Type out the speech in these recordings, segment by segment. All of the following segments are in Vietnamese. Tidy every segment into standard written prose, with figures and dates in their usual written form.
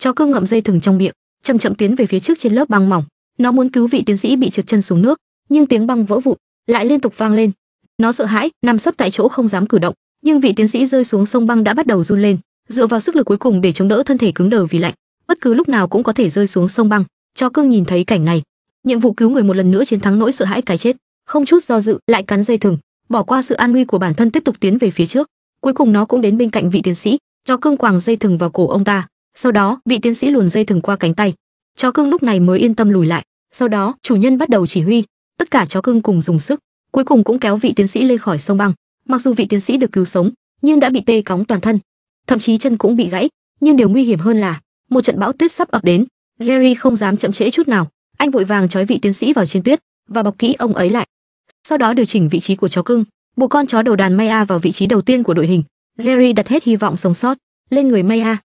Chó cưng ngậm dây thừng trong miệng, chậm chậm tiến về phía trước trên lớp băng mỏng. Nó muốn cứu vị tiến sĩ bị trượt chân xuống nước, nhưng tiếng băng vỡ vụn lại liên tục vang lên. Nó sợ hãi, nằm sấp tại chỗ không dám cử động. Nhưng vị tiến sĩ rơi xuống sông băng đã bắt đầu run lên, dựa vào sức lực cuối cùng để chống đỡ thân thể cứng đờ vì lạnh, bất cứ lúc nào cũng có thể rơi xuống sông băng. Chó cưng nhìn thấy cảnh này, nhiệm vụ cứu người một lần nữa chiến thắng nỗi sợ hãi cái chết, không chút do dự lại cắn dây thừng, bỏ qua sự an nguy của bản thân tiếp tục tiến về phía trước. Cuối cùng nó cũng đến bên cạnh vị tiến sĩ, chó cưng quàng dây thừng vào cổ ông ta. Sau đó vị tiến sĩ luồn dây thừng qua cánh tay, chó cưng lúc này mới yên tâm lùi lại. Sau đó chủ nhân bắt đầu chỉ huy, tất cả chó cưng cùng dùng sức, cuối cùng cũng kéo vị tiến sĩ lên khỏi sông băng. Mặc dù vị tiến sĩ được cứu sống, nhưng đã bị tê cóng toàn thân, thậm chí chân cũng bị gãy. Nhưng điều nguy hiểm hơn là một trận bão tuyết sắp ập đến. Jerry không dám chậm trễ chút nào, anh vội vàng trói vị tiến sĩ vào trên tuyết và bọc kỹ ông ấy lại. Sau đó điều chỉnh vị trí của chó cưng, buộc con chó đầu đàn Maya vào vị trí đầu tiên của đội hình. Jerry đặt hết hy vọng sống sót lên người Maya.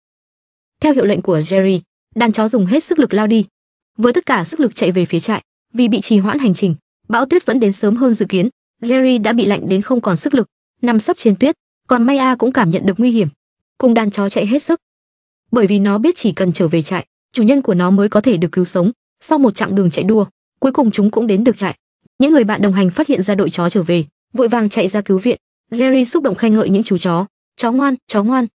Theo hiệu lệnh của Jerry, đàn chó dùng hết sức lực lao đi, với tất cả sức lực chạy về phía trại. Vì bị trì hoãn hành trình, bão tuyết vẫn đến sớm hơn dự kiến. Jerry đã bị lạnh đến không còn sức lực, nằm sấp trên tuyết, còn Maya cũng cảm nhận được nguy hiểm, cùng đàn chó chạy hết sức. Bởi vì nó biết chỉ cần trở về trại, chủ nhân của nó mới có thể được cứu sống. Sau một chặng đường chạy đua, cuối cùng chúng cũng đến được trại. Những người bạn đồng hành phát hiện ra đội chó trở về, vội vàng chạy ra cứu viện. Jerry xúc động khen ngợi những chú chó. Chó ngoan, chó ngoan.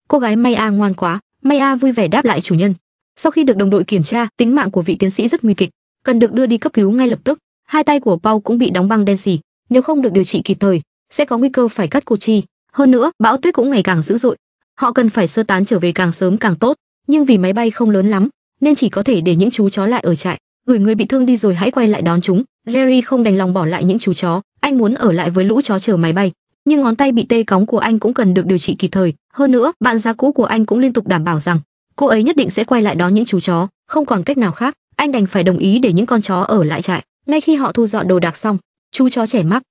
Cô gái Maya ngoan quá. Maya vui vẻ đáp lại chủ nhân. Sau khi được đồng đội kiểm tra, tính mạng của vị tiến sĩ rất nguy kịch, cần được đưa đi cấp cứu ngay lập tức. Hai tay của Paul cũng bị đóng băng đen xì, nếu không được điều trị kịp thời, sẽ có nguy cơ phải cắt cụt chi. Hơn nữa, bão tuyết cũng ngày càng dữ dội, họ cần phải sơ tán trở về càng sớm càng tốt. Nhưng vì máy bay không lớn lắm, nên chỉ có thể để những chú chó lại ở trại, gửi người bị thương đi rồi hãy quay lại đón chúng. Jerry không đành lòng bỏ lại những chú chó, anh muốn ở lại với lũ chó chờ máy bay. Nhưng ngón tay bị tê cóng của anh cũng cần được điều trị kịp thời. Hơn nữa, bạn già cũ của anh cũng liên tục đảm bảo rằng cô ấy nhất định sẽ quay lại đón những chú chó. Không còn cách nào khác, anh đành phải đồng ý để những con chó ở lại trại. Ngay khi họ thu dọn đồ đạc xong, chú chó trẻ Mark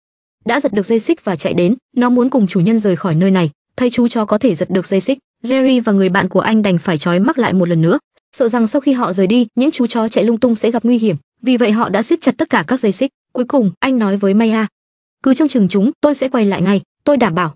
đã giật được dây xích và chạy đến. Nó muốn cùng chủ nhân rời khỏi nơi này. Thấy chú chó có thể giật được dây xích, Jerry và người bạn của anh đành phải trói Mark lại một lần nữa, sợ rằng sau khi họ rời đi, những chú chó chạy lung tung sẽ gặp nguy hiểm. Vì vậy họ đã siết chặt tất cả các dây xích. Cuối cùng, anh nói với Maya, cứ trông chừng chúng, tôi sẽ quay lại ngay, tôi đảm bảo.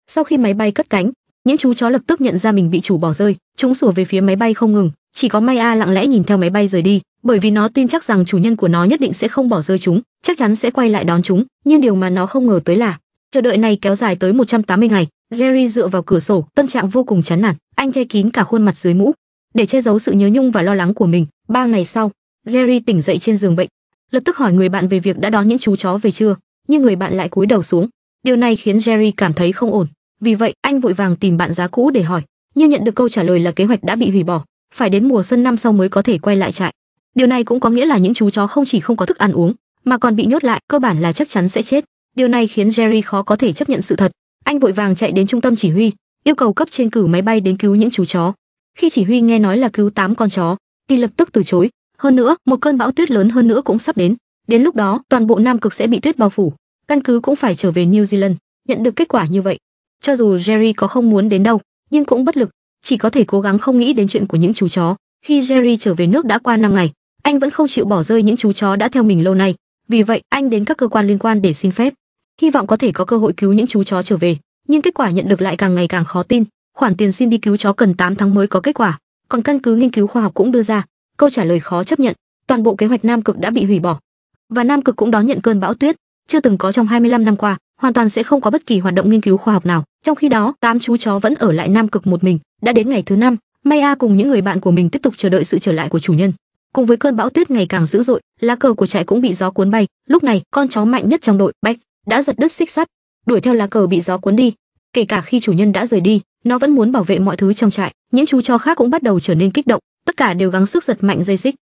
Sau khi máy bay cất cánh, những chú chó lập tức nhận ra mình bị chủ bỏ rơi, chúng sủa về phía máy bay không ngừng. Chỉ có Maya lặng lẽ nhìn theo máy bay rời đi, bởi vì nó tin chắc rằng chủ nhân của nó nhất định sẽ không bỏ rơi chúng, chắc chắn sẽ quay lại đón chúng. Nhưng điều mà nó không ngờ tới là chờ đợi này kéo dài tới 180 ngày. Jerry dựa vào cửa sổ, tâm trạng vô cùng chán nản. Anh che kín cả khuôn mặt dưới mũ để che giấu sự nhớ nhung và lo lắng của mình. 3 ngày sau, Jerry tỉnh dậy trên giường bệnh, lập tức hỏi người bạn về việc đã đón những chú chó về chưa, nhưng người bạn lại cúi đầu xuống. Điều này khiến Jerry cảm thấy không ổn. Vì vậy, anh vội vàng tìm bạn giá cũ để hỏi, nhưng nhận được câu trả lời là kế hoạch đã bị hủy bỏ, phải đến mùa xuân năm sau mới có thể quay lại trại. Điều này cũng có nghĩa là những chú chó không chỉ không có thức ăn uống, mà còn bị nhốt lại, cơ bản là chắc chắn sẽ chết. Điều này khiến Jerry khó có thể chấp nhận sự thật. Anh vội vàng chạy đến trung tâm chỉ huy, yêu cầu cấp trên cử máy bay đến cứu những chú chó. Khi chỉ huy nghe nói là cứu 8 con chó, thì lập tức từ chối. Hơn nữa, một cơn bão tuyết lớn hơn nữa cũng sắp đến. Đến lúc đó, toàn bộ Nam Cực sẽ bị tuyết bao phủ, căn cứ cũng phải trở về New Zealand. Nhận được kết quả như vậy, cho dù Jerry có không muốn đến đâu, nhưng cũng bất lực, chỉ có thể cố gắng không nghĩ đến chuyện của những chú chó. Khi Jerry trở về nước đã qua 5 ngày, anh vẫn không chịu bỏ rơi những chú chó đã theo mình lâu nay. Vì vậy, anh đến các cơ quan liên quan để xin phép, hy vọng có thể có cơ hội cứu những chú chó trở về. Nhưng kết quả nhận được lại càng ngày càng khó tin. Khoản tiền xin đi cứu chó cần 8 tháng mới có kết quả, còn căn cứ nghiên cứu khoa học cũng đưa ra câu trả lời khó chấp nhận. Toàn bộ kế hoạch Nam Cực đã bị hủy bỏ, và Nam Cực cũng đón nhận cơn bão tuyết chưa từng có trong 25 năm qua, hoàn toàn sẽ không có bất kỳ hoạt động nghiên cứu khoa học nào. Trong khi đó, 8 chú chó vẫn ở lại Nam Cực một mình. Đã đến ngày thứ 5, Maya cùng những người bạn của mình tiếp tục chờ đợi sự trở lại của chủ nhân. Cùng với cơn bão tuyết ngày càng dữ dội, lá cờ của trại cũng bị gió cuốn bay. Lúc này, con chó mạnh nhất trong đội, Beck, đã giật đứt xích sắt, đuổi theo lá cờ bị gió cuốn đi. Kể cả khi chủ nhân đã rời đi, nó vẫn muốn bảo vệ mọi thứ trong trại. Những chú chó khác cũng bắt đầu trở nên kích động, tất cả đều gắng sức giật mạnh dây xích.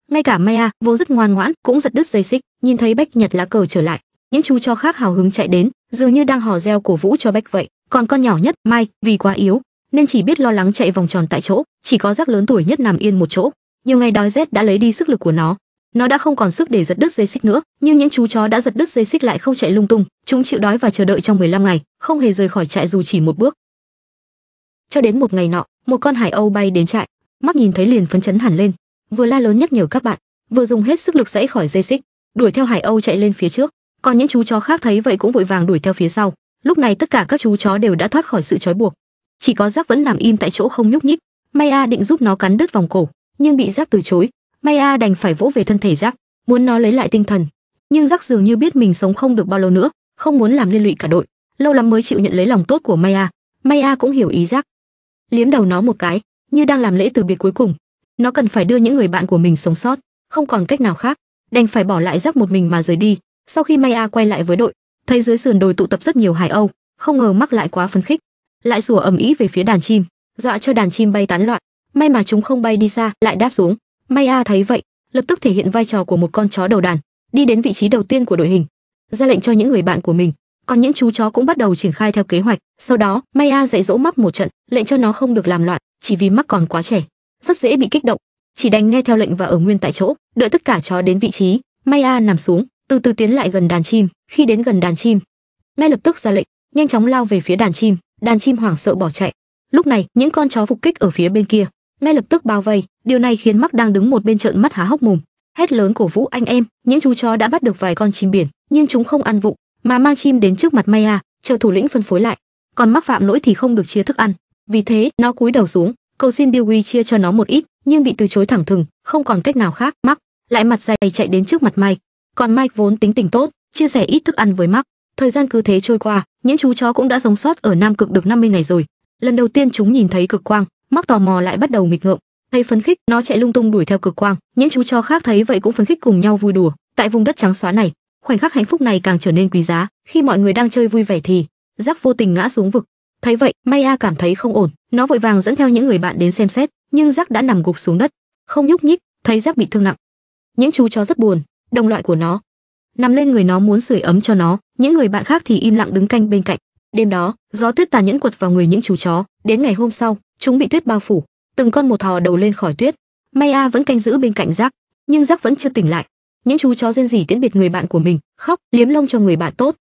Ngay cả Maya, vốn rất ngoan ngoãn, cũng giật đứt dây xích. Nhìn thấy Beck nhặt lá cờ trở lại, những chú chó khác hào hứng chạy đến, dường như đang hò reo cổ vũ cho Beck vậy. Còn con nhỏ nhất, Mike, vì quá yếu nên chỉ biết lo lắng chạy vòng tròn tại chỗ, chỉ có Jack lớn tuổi nhất nằm yên một chỗ. Nhiều ngày đói rét đã lấy đi sức lực của nó đã không còn sức để giật đứt dây xích nữa. Nhưng những chú chó đã giật đứt dây xích lại không chạy lung tung, chúng chịu đói và chờ đợi trong 15 ngày, không hề rời khỏi trại dù chỉ một bước. Cho đến một ngày nọ, một con hải âu bay đến trại, Mark nhìn thấy liền phấn chấn hẳn lên, vừa la lớn nhắc nhở các bạn, vừa dùng hết sức lực giãy khỏi dây xích, đuổi theo hải âu chạy lên phía trước. Còn những chú chó khác thấy vậy cũng vội vàng đuổi theo phía sau. Lúc này tất cả các chú chó đều đã thoát khỏi sự trói buộc, chỉ có Jack vẫn nằm im tại chỗ không nhúc nhích. Maya định giúp nó cắn đứt vòng cổ, nhưng bị Jack từ chối. Maya đành phải vỗ về thân thể Jack, muốn nó lấy lại tinh thần. Nhưng Jack dường như biết mình sống không được bao lâu nữa, không muốn làm liên lụy cả đội, lâu lắm mới chịu nhận lấy lòng tốt của Maya. Maya cũng hiểu ý Jack, liếm đầu nó một cái, như đang làm lễ từ biệt cuối cùng. Nó cần phải đưa những người bạn của mình sống sót, không còn cách nào khác, đành phải bỏ lại Jack một mình mà rời đi. Sau khi Maya quay lại với đội, thấy dưới sườn đồi tụ tập rất nhiều hải âu, không ngờ Mark lại quá phấn khích, lại sủa ầm ĩ về phía đàn chim, dọa cho đàn chim bay tán loạn. May mà chúng không bay đi xa, lại đáp xuống. Maya thấy vậy, lập tức thể hiện vai trò của một con chó đầu đàn, đi đến vị trí đầu tiên của đội hình, ra lệnh cho những người bạn của mình. Còn những chú chó cũng bắt đầu triển khai theo kế hoạch. Sau đó, Maya dạy dỗ Mark một trận, lệnh cho nó không được làm loạn, chỉ vì Mark còn quá trẻ, rất dễ bị kích động, chỉ đành nghe theo lệnh và ở nguyên tại chỗ. Đợi tất cả chó đến vị trí, Maya nằm xuống, từ từ tiến lại gần đàn chim. Khi đến gần đàn chim, ngay lập tức ra lệnh, nhanh chóng lao về phía đàn chim. Đàn chim hoảng sợ bỏ chạy. Lúc này, những con chó phục kích ở phía bên kia ngay lập tức bao vây. Điều này khiến Mark đang đứng một bên trợn mắt há hốc mồm, hét lớn cổ vũ anh em. Những chú chó đã bắt được vài con chim biển, nhưng chúng không ăn vụng, mà mang chim đến trước mặt Maya, chờ thủ lĩnh phân phối lại. Còn Mark phạm lỗi thì không được chia thức ăn, vì thế nó cúi đầu xuống, cầu xin Dewey chia cho nó một ít, nhưng bị từ chối thẳng thừng. Không còn cách nào khác, Mark lại mặt dày chạy đến trước mặt Mike. Còn Mike vốn tính tình tốt, chia sẻ ít thức ăn với Mark. Thời gian cứ thế trôi qua, những chú chó cũng đã sống sót ở Nam Cực được 50 ngày rồi. Lần đầu tiên chúng nhìn thấy cực quang, Mark tò mò lại bắt đầu nghịch ngợm. Thấy phấn khích, nó chạy lung tung đuổi theo cực quang. Những chú chó khác thấy vậy cũng phấn khích cùng nhau vui đùa. Tại vùng đất trắng xóa này, khoảnh khắc hạnh phúc này càng trở nên quý giá. Khi mọi người đang chơi vui vẻ thì Jack vô tình ngã xuống vực. Thấy vậy, Maya cảm thấy không ổn, nó vội vàng dẫn theo những người bạn đến xem xét, nhưng Jack đã nằm gục xuống đất, không nhúc nhích. Thấy Jack bị thương nặng, những chú chó rất buồn. Đồng loại của nó nằm lên người nó muốn sưởi ấm cho nó, những người bạn khác thì im lặng đứng canh bên cạnh. Đêm đó, gió tuyết tàn nhẫn quật vào người những chú chó. Đến ngày hôm sau, chúng bị tuyết bao phủ, từng con một thò đầu lên khỏi tuyết. Maya vẫn canh giữ bên cạnh Jack, nhưng Jack vẫn chưa tỉnh lại. Những chú chó rên rỉ tiễn biệt người bạn của mình, khóc liếm lông cho người bạn tốt,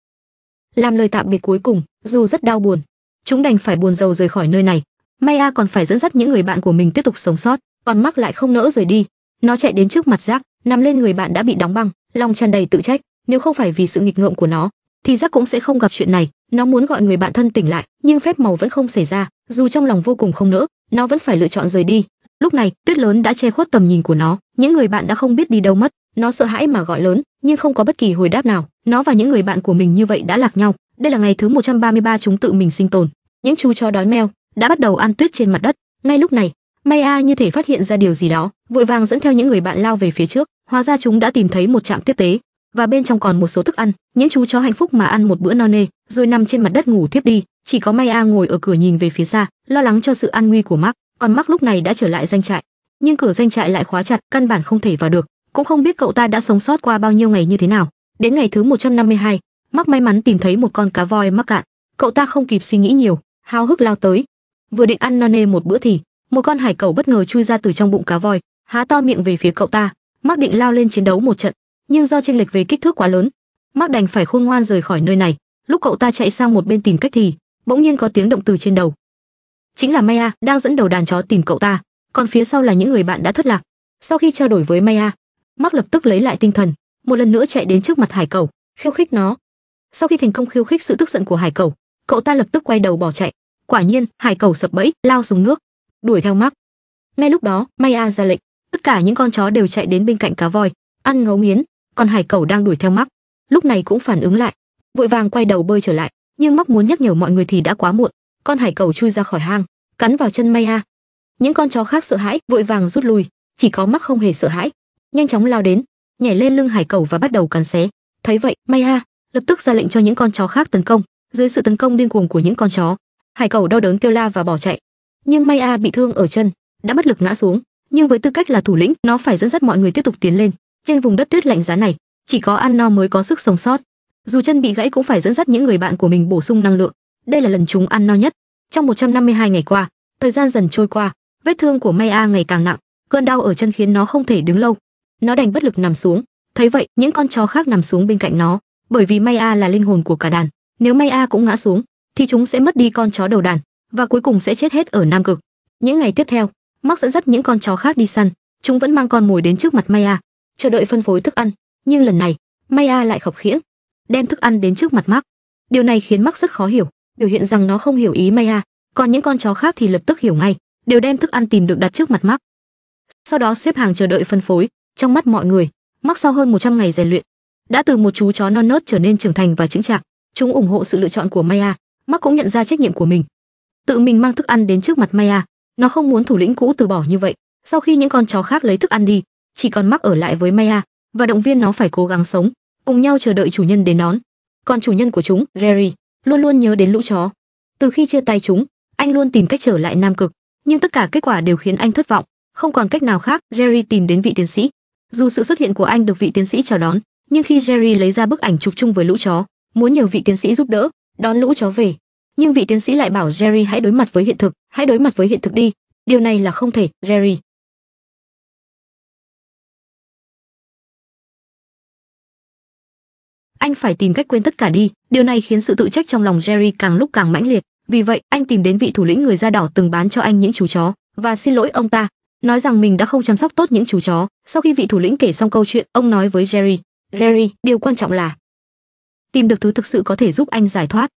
làm lời tạm biệt cuối cùng. Dù rất đau buồn, chúng đành phải buồn rầu rời khỏi nơi này. Maya còn phải dẫn dắt những người bạn của mình tiếp tục sống sót, còn Mark lại không nỡ rời đi. Nó chạy đến trước mặt Jack, nằm lên người bạn đã bị đóng băng, lòng tràn đầy tự trách. Nếu không phải vì sự nghịch ngợm của nó, thì Jack cũng sẽ không gặp chuyện này. Nó muốn gọi người bạn thân tỉnh lại, nhưng phép màu vẫn không xảy ra. Dù trong lòng vô cùng không nỡ, nó vẫn phải lựa chọn rời đi. Lúc này, tuyết lớn đã che khuất tầm nhìn của nó, những người bạn đã không biết đi đâu mất. Nó sợ hãi mà gọi lớn, nhưng không có bất kỳ hồi đáp nào. Nó và những người bạn của mình như vậy đã lạc nhau. Đây là ngày thứ 133 chúng tự mình sinh tồn. Những chú chó đói meo đã bắt đầu ăn tuyết trên mặt đất. Ngay lúc này, Maya như thể phát hiện ra điều gì đó, vội vàng dẫn theo những người bạn lao về phía trước. Hóa ra chúng đã tìm thấy một trạm tiếp tế, và bên trong còn một số thức ăn. Những chú chó hạnh phúc mà ăn một bữa no nê, rồi nằm trên mặt đất ngủ thiếp đi. Chỉ có Maya ngồi ở cửa nhìn về phía xa, lo lắng cho sự an nguy của Mark. Còn Mark lúc này đã trở lại doanh trại, nhưng cửa doanh trại lại khóa chặt, căn bản không thể vào được. Cũng không biết cậu ta đã sống sót qua bao nhiêu ngày như thế nào. Đến ngày thứ 152, Mark may mắn tìm thấy một con cá voi mắc cạn. Cậu ta không kịp suy nghĩ nhiều, háo hức lao tới. Vừa định ăn no nê một bữa thì một con hải cẩu bất ngờ chui ra từ trong bụng cá voi, há to miệng về phía cậu ta. Mark định lao lên chiến đấu một trận, nhưng do chênh lệch về kích thước quá lớn, Mark đành phải khôn ngoan rời khỏi nơi này. Lúc cậu ta chạy sang một bên tìm cách thì bỗng nhiên có tiếng động từ trên đầu. Chính là Maya đang dẫn đầu đàn chó tìm cậu ta, còn phía sau là những người bạn đã thất lạc. Sau khi trao đổi với Maya, Mark lập tức lấy lại tinh thần, một lần nữa chạy đến trước mặt hải cẩu, khiêu khích nó. Sau khi thành công khiêu khích sự tức giận của hải cẩu, cậu ta lập tức quay đầu bỏ chạy. Quả nhiên, hải cẩu sập bẫy, lao xuống nước, đuổi theo Mark. Ngay lúc đó, Maya ra lệnh, tất cả những con chó đều chạy đến bên cạnh cá voi, ăn ngấu nghiến. Còn hải cẩu đang đuổi theo Mark, lúc này cũng phản ứng lại, vội vàng quay đầu bơi trở lại. Nhưng Mark muốn nhắc nhở mọi người thì đã quá muộn. Con hải cẩu chui ra khỏi hang, cắn vào chân Maya. Những con chó khác sợ hãi, vội vàng rút lui. Chỉ có Mark không hề sợ hãi, nhanh chóng lao đến, nhảy lên lưng hải cẩu và bắt đầu cắn xé. Thấy vậy, Maya lập tức ra lệnh cho những con chó khác tấn công. Dưới sự tấn công điên cuồng của những con chó, hải cẩu đau đớn kêu la và bỏ chạy. Nhưng Maya bị thương ở chân, đã bất lực ngã xuống. Nhưng với tư cách là thủ lĩnh, nó phải dẫn dắt mọi người tiếp tục tiến lên. Trên vùng đất tuyết lạnh giá này, chỉ có ăn no mới có sức sống sót. Dù chân bị gãy cũng phải dẫn dắt những người bạn của mình bổ sung năng lượng. Đây là lần chúng ăn no nhất. Trong 152 ngày qua, thời gian dần trôi qua, vết thương của Maya ngày càng nặng, cơn đau ở chân khiến nó không thể đứng lâu. Nó đành bất lực nằm xuống. Thấy vậy, những con chó khác nằm xuống bên cạnh nó, bởi vì Maya là linh hồn của cả đàn. Nếu Maya cũng ngã xuống, thì chúng sẽ mất đi con chó đầu đàn, và cuối cùng sẽ chết hết ở Nam Cực. Những ngày tiếp theo, Mark dẫn dắt những con chó khác đi săn. Chúng vẫn mang con mồi đến trước mặt Maya, chờ đợi phân phối thức ăn. Nhưng lần này, Maya lại khập khiễng, đem thức ăn đến trước mặt Mark. Điều này khiến Mark rất khó hiểu, biểu hiện rằng nó không hiểu ý Maya, còn những con chó khác thì lập tức hiểu ngay, đều đem thức ăn tìm được đặt trước mặt Mark. Sau đó xếp hàng chờ đợi phân phối. Trong mắt mọi người, Mark sau hơn 100 ngày rèn luyện, đã từ một chú chó non nớt trở nên trưởng thành và chững chạc. Chúng ủng hộ sự lựa chọn của Maya. Mark cũng nhận ra trách nhiệm của mình, tự mình mang thức ăn đến trước mặt Maya. Nó không muốn thủ lĩnh cũ từ bỏ như vậy. Sau khi những con chó khác lấy thức ăn đi, chỉ còn Mark ở lại với Maya và động viên nó phải cố gắng sống, cùng nhau chờ đợi chủ nhân đến đón. Còn chủ nhân của chúng, Jerry, luôn luôn nhớ đến lũ chó. Từ khi chia tay chúng, anh luôn tìm cách trở lại Nam Cực, nhưng tất cả kết quả đều khiến anh thất vọng. Không còn cách nào khác, Jerry tìm đến vị tiến sĩ. Dù sự xuất hiện của anh được vị tiến sĩ chào đón, nhưng khi Jerry lấy ra bức ảnh chụp chung với lũ chó, muốn nhờ vị tiến sĩ giúp đỡ đón lũ chó về, nhưng vị tiến sĩ lại bảo Jerry hãy đối mặt với hiện thực, hãy đối mặt với hiện thực đi. Điều này là không thể, Jerry. Anh phải tìm cách quên tất cả đi. Điều này khiến sự tự trách trong lòng Jerry càng lúc càng mãnh liệt. Vì vậy, anh tìm đến vị thủ lĩnh người da đỏ từng bán cho anh những chú chó và xin lỗi ông ta, nói rằng mình đã không chăm sóc tốt những chú chó. Sau khi vị thủ lĩnh kể xong câu chuyện, ông nói với Jerry, Jerry, điều quan trọng là tìm được thứ thực sự có thể giúp anh giải thoát.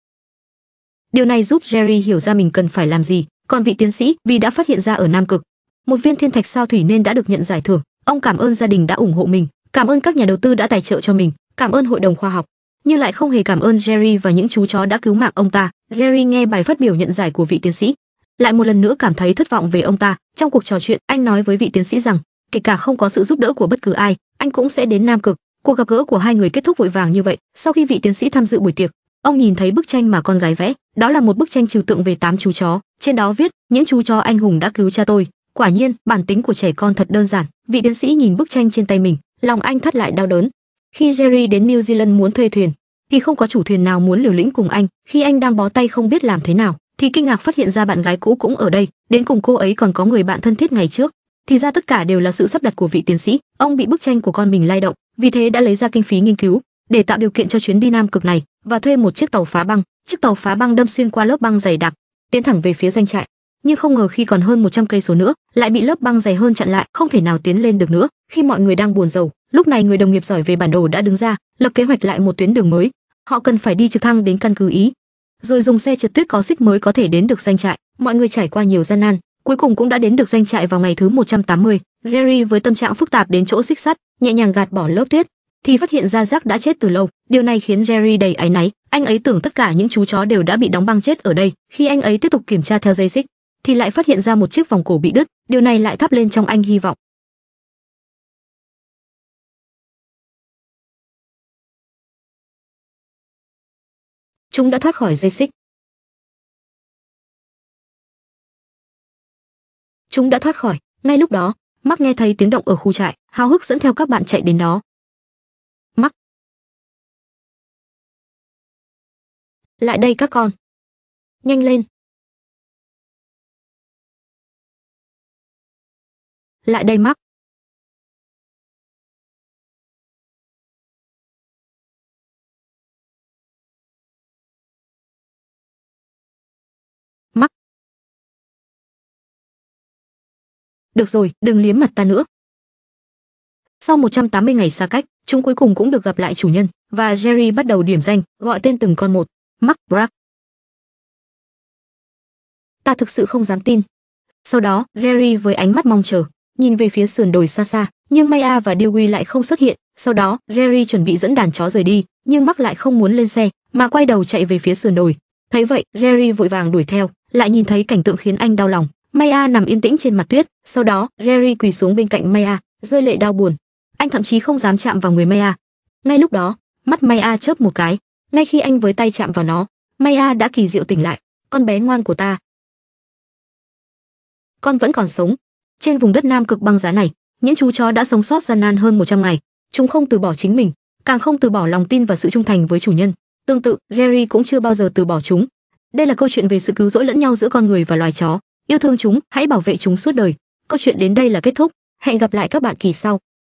Điều này giúp Jerry hiểu ra mình cần phải làm gì. Còn vị tiến sĩ, vì đã phát hiện ra ở Nam Cực một viên thiên thạch sao thủy nên đã được nhận giải thưởng. Ông cảm ơn gia đình đã ủng hộ mình, cảm ơn các nhà đầu tư đã tài trợ cho mình, cảm ơn hội đồng khoa học, nhưng lại không hề cảm ơn Jerry và những chú chó đã cứu mạng ông ta. Jerry nghe bài phát biểu nhận giải của vị tiến sĩ, lại một lần nữa cảm thấy thất vọng về ông ta. Trong cuộc trò chuyện, anh nói với vị tiến sĩ rằng, kể cả không có sự giúp đỡ của bất cứ ai, anh cũng sẽ đến Nam Cực. Cuộc gặp gỡ của hai người kết thúc vội vàng như vậy. Sau khi vị tiến sĩ tham dự buổi tiệc, ông nhìn thấy bức tranh mà con gái vẽ. Đó là một bức tranh trừu tượng về 8 chú chó. Trên đó viết, những chú chó anh hùng đã cứu cha tôi. Quả nhiên, bản tính của trẻ con thật đơn giản. Vị tiến sĩ nhìn bức tranh trên tay mình, lòng anh thắt lại đau đớn. Khi Jerry đến New Zealand muốn thuê thuyền, thì không có chủ thuyền nào muốn liều lĩnh cùng anh. Khi anh đang bó tay không biết làm thế nào, thì kinh ngạc phát hiện ra bạn gái cũ cũng ở đây. Đến cùng cô ấy còn có người bạn thân thiết ngày trước. Thì ra tất cả đều là sự sắp đặt của vị tiến sĩ. Ông bị bức tranh của con mình lay động, vì thế đã lấy ra kinh phí nghiên cứu để tạo điều kiện cho chuyến đi Nam Cực này và thuê một chiếc tàu phá băng. Chiếc tàu phá băng đâm xuyên qua lớp băng dày đặc, tiến thẳng về phía doanh trại. Nhưng không ngờ khi còn hơn 100 cây số nữa, lại bị lớp băng dày hơn chặn lại, không thể nào tiến lên được nữa. Khi mọi người đang buồn rầu, lúc này người đồng nghiệp giỏi về bản đồ đã đứng ra, lập kế hoạch lại một tuyến đường mới. Họ cần phải đi trực thăng đến căn cứ Ý, rồi dùng xe trượt tuyết có xích mới có thể đến được doanh trại. Mọi người trải qua nhiều gian nan, cuối cùng cũng đã đến được doanh trại vào ngày thứ 180. Jerry với tâm trạng phức tạp đến chỗ xích sắt, nhẹ nhàng gạt bỏ lớp tuyết, thì phát hiện ra Jack đã chết từ lâu. Điều này khiến Jerry đầy áy náy. Anh ấy tưởng tất cả những chú chó đều đã bị đóng băng chết ở đây. Khi anh ấy tiếp tục kiểm tra theo dây xích, thì lại phát hiện ra một chiếc vòng cổ bị đứt. Điều này lại thắp lên trong anh hy vọng. Chúng đã thoát khỏi dây xích. Chúng đã thoát khỏi. Ngay lúc đó, Mark nghe thấy tiếng động ở khu trại, háo hức dẫn theo các bạn chạy đến đó. Mark, lại đây các con. Nhanh lên. Lại đây Mark. Mark. Được rồi, đừng liếm mặt ta nữa. Sau 180 ngày xa cách, chúng cuối cùng cũng được gặp lại chủ nhân, và Jerry bắt đầu điểm danh, gọi tên từng con một. Mark, Bragg. Ta thực sự không dám tin. Sau đó, Jerry với ánh mắt mong chờ, nhìn về phía sườn đồi xa xa, nhưng Maya và Dewey lại không xuất hiện. Sau đó, Jerry chuẩn bị dẫn đàn chó rời đi, nhưng Mark lại không muốn lên xe, mà quay đầu chạy về phía sườn đồi. Thấy vậy, Jerry vội vàng đuổi theo, lại nhìn thấy cảnh tượng khiến anh đau lòng. Maya nằm yên tĩnh trên mặt tuyết. Sau đó, Jerry quỳ xuống bên cạnh Maya, rơi lệ đau buồn. Anh thậm chí không dám chạm vào người Maya. Ngay lúc đó, mắt Maya chớp một cái. Ngay khi anh với tay chạm vào nó, Maya đã kỳ diệu tỉnh lại. Con bé ngoan của ta, con vẫn còn sống. Trên vùng đất Nam Cực băng giá này, những chú chó đã sống sót gian nan hơn 100 ngày. Chúng không từ bỏ chính mình, càng không từ bỏ lòng tin và sự trung thành với chủ nhân. Tương tự, Jerry cũng chưa bao giờ từ bỏ chúng. Đây là câu chuyện về sự cứu rỗi lẫn nhau giữa con người và loài chó. Yêu thương chúng, hãy bảo vệ chúng suốt đời. Câu chuyện đến đây là kết thúc. Hẹn gặp lại các bạn kỳ sau.